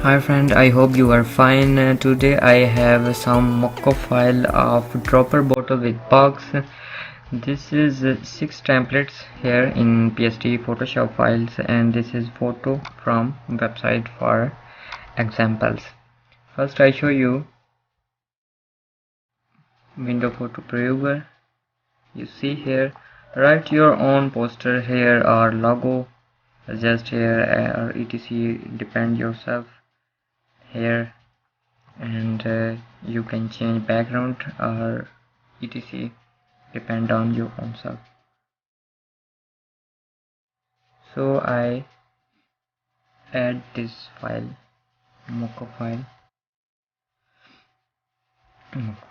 Hi friend, I hope you are fine. Today I have some mockup file of dropper bottle with bugs. This is 6 templates here in PSD Photoshop files, and this is photo from website for examples. First I show you window photo previewer. You see here, write your own poster here or logo, adjust here or etc, depend yourself here, and you can change background or etc, depend on your own self. So I add this file, mockup file,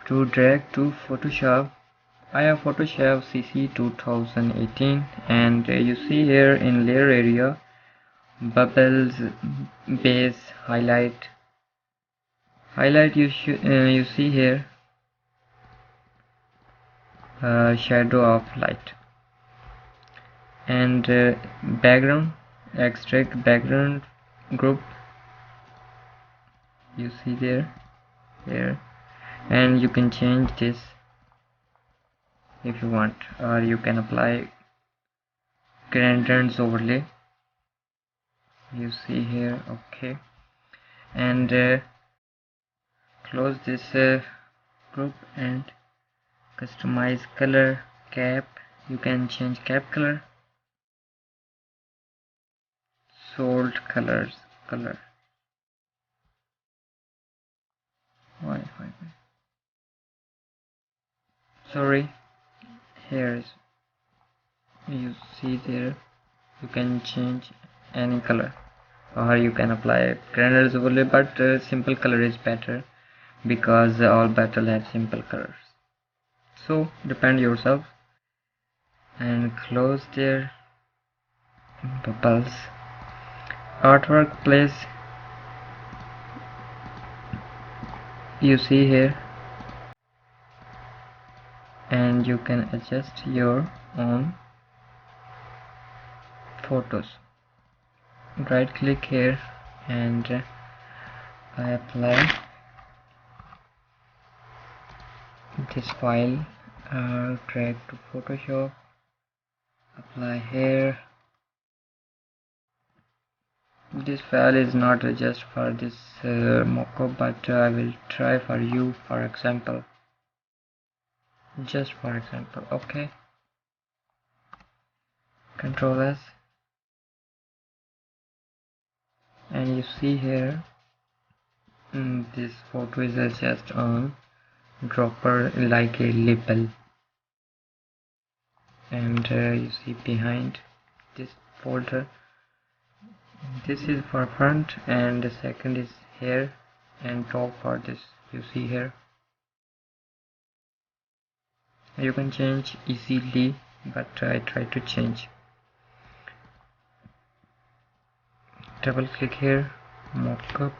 to drag to Photoshop. I have Photoshop CC 2018, and you see here in layer area, bubbles, base, highlight. You see here shadow of light, and background, extract background group. You see there here, and you can change this if you want, or you can apply gradients overlay. You see here, okay, and close this group and customize color cap. You can change cap color, salt colors, color. Why? Sorry, here is, you see there, you can change any color, or you can apply gradients overlay, but simple color is better because all battle have simple colors. So depend yourself, and close their bubbles. Artwork place, you see here, and you can adjust your own photos. Right click here, and I apply this file, drag to Photoshop, apply here. This file is not just for this mockup, but I will try for you for example, just for example. Okay, Control S, and you see here, this photo is just on dropper like a label, and you see behind this folder, this is for front, and the second is here, and top for this, you see here. You can change easily, but I try to change. Double click here, mockup,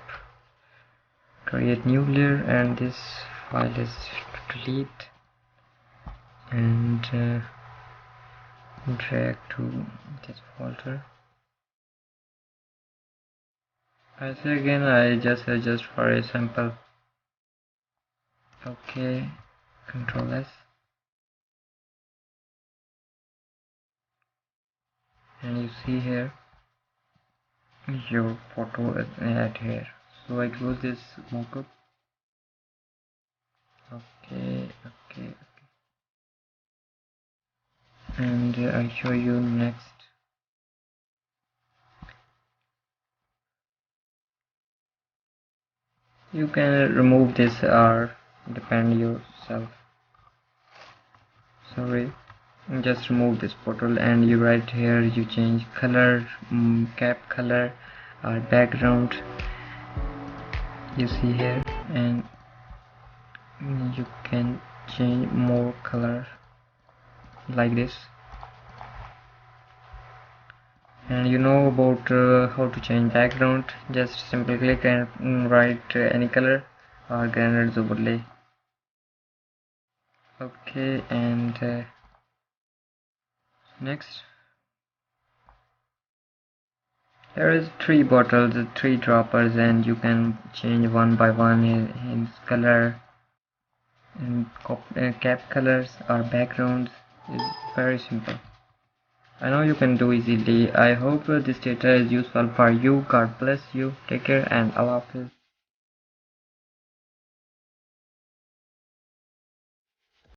create new layer, and this file is delete, and drag to this folder. I say again, I just adjust for a sample. Okay, Control S, and you see here your photo is at here. So I close this mockup. Okay, and I show you next. You can remove this or depend yourself. Sorry, just remove this portal, and you write here, you change color, cap color or background, you see here, and you can change more color like this. And you know about how to change background, just simply click and write any color or gradient overlay. Okay, and next There is 3 bottles, 3 droppers, and you can change one by one in color and cap colors or backgrounds. It's very simple. I know you can do easily. I hope this data is useful for you. God bless you. Take care and Allah Hafiz.